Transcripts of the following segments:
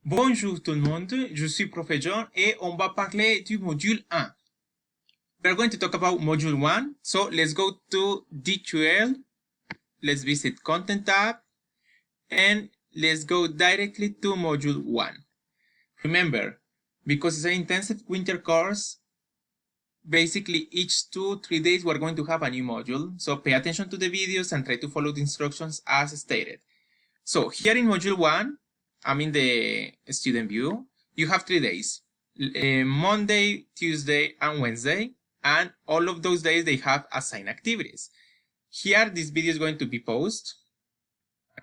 Bonjour tout le monde, je suis Prof John et on va parler du module 1. We're going to talk about module 1, so let's go to D12, let's visit Content tab, and let's go directly to module 1. Remember, because it's an intensive winter course, basically each 2-3 days we're going to have a new module, so pay attention to the videos and try to follow the instructions as stated. So here in module 1, I'm in the student view. You have 3 days, Monday, Tuesday, and Wednesday. And all of those days, they have assigned activities. Here, this video is going to be posted.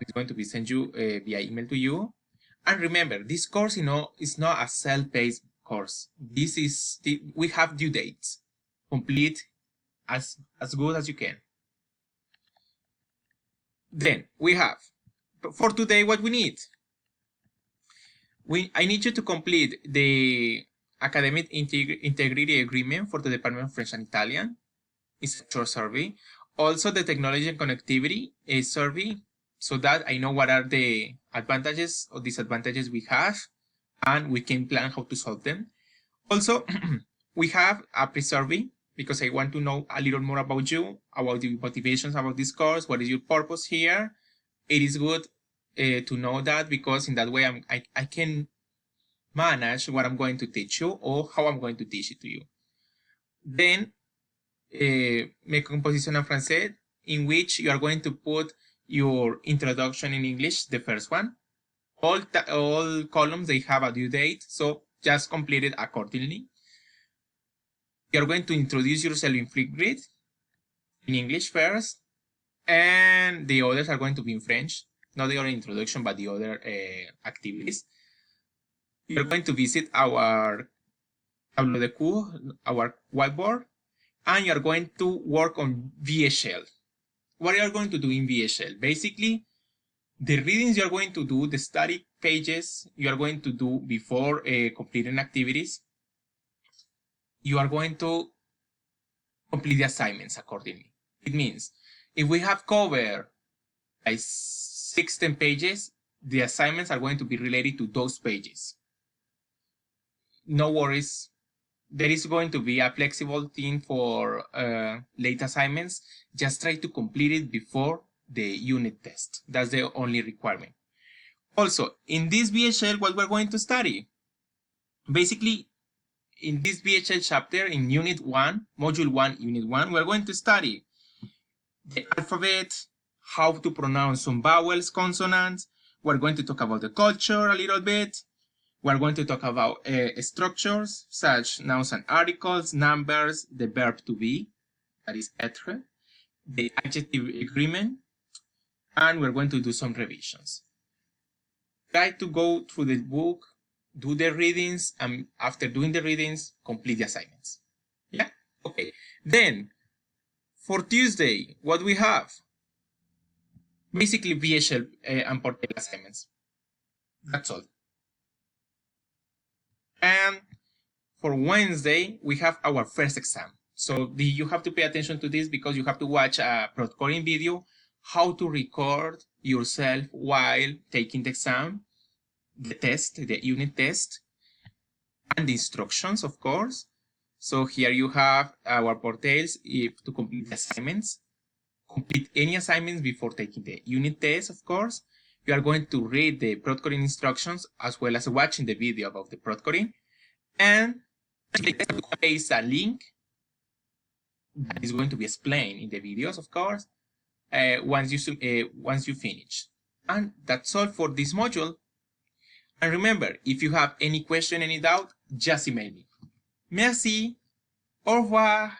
It's going to be sent you via email to you. And remember, this course, is not a self-paced course. This is, we have due dates. Complete as good as you can. Then, we have, for today, what we need. I need you to complete the Academic Integrity Agreement for the Department of French and Italian. It's a short survey. Also, the Technology and Connectivity survey, so that I know what are the advantages or disadvantages we have, and we can plan how to solve them. Also, we have a pre-survey, because I want to know a little more about you, about the motivations about this course, what is your purpose here. It is good to know that, because in that way I can manage what I'm going to teach you or how I'm going to teach it to you. Then, mes compositions en français, in which you are going to put your introduction in English, the first one. All columns, they have a due date, so just complete it accordingly. You are going to introduce yourself in Flipgrid, in English first, and the others are going to be in French. Not the other introduction, but the other activities. You're going to visit our tableau de cours, our whiteboard, and you're going to work on VHL. What are you going to do in VHL? Basically, the readings you're going to do, the study pages you are going to do before completing activities, you are going to complete the assignments accordingly. It means, if we have covered 6-10 pages, the assignments are going to be related to those pages. No worries. There is going to be a flexible thing for late assignments. Just try to complete it before the unit test. That's the only requirement. Also, in this VHL, what we're going to study? Basically, in this VHL chapter, in Unit 1, Module 1, Unit 1, we're going to study the alphabet, how to pronounce some vowels, consonants. We're going to talk about the culture a little bit. We're going to talk about structures, such nouns and articles, numbers, the verb to be, that is être, the adjective agreement, and we're going to do some revisions. Try to go through the book, do the readings, and after doing the readings, complete the assignments. Yeah? Okay. Then, for Tuesday, what we have? Basically, VHL and Portal assignments. That's all. And for Wednesday, we have our first exam. So you have to pay attention to this, because you have to watch a Proctoring video, how to record yourself while taking the exam, the test, the unit test, and the instructions, of course. So here you have our portals to complete the assignments. Complete any assignments before taking the unit test, of course. You are going to read the Proctoring instructions as well as watching the video about the Proctoring. And there is a link that is going to be explained in the videos, of course, once you finish. And that's all for this module. And remember, if you have any question, any doubt, just email me. Merci. Au revoir.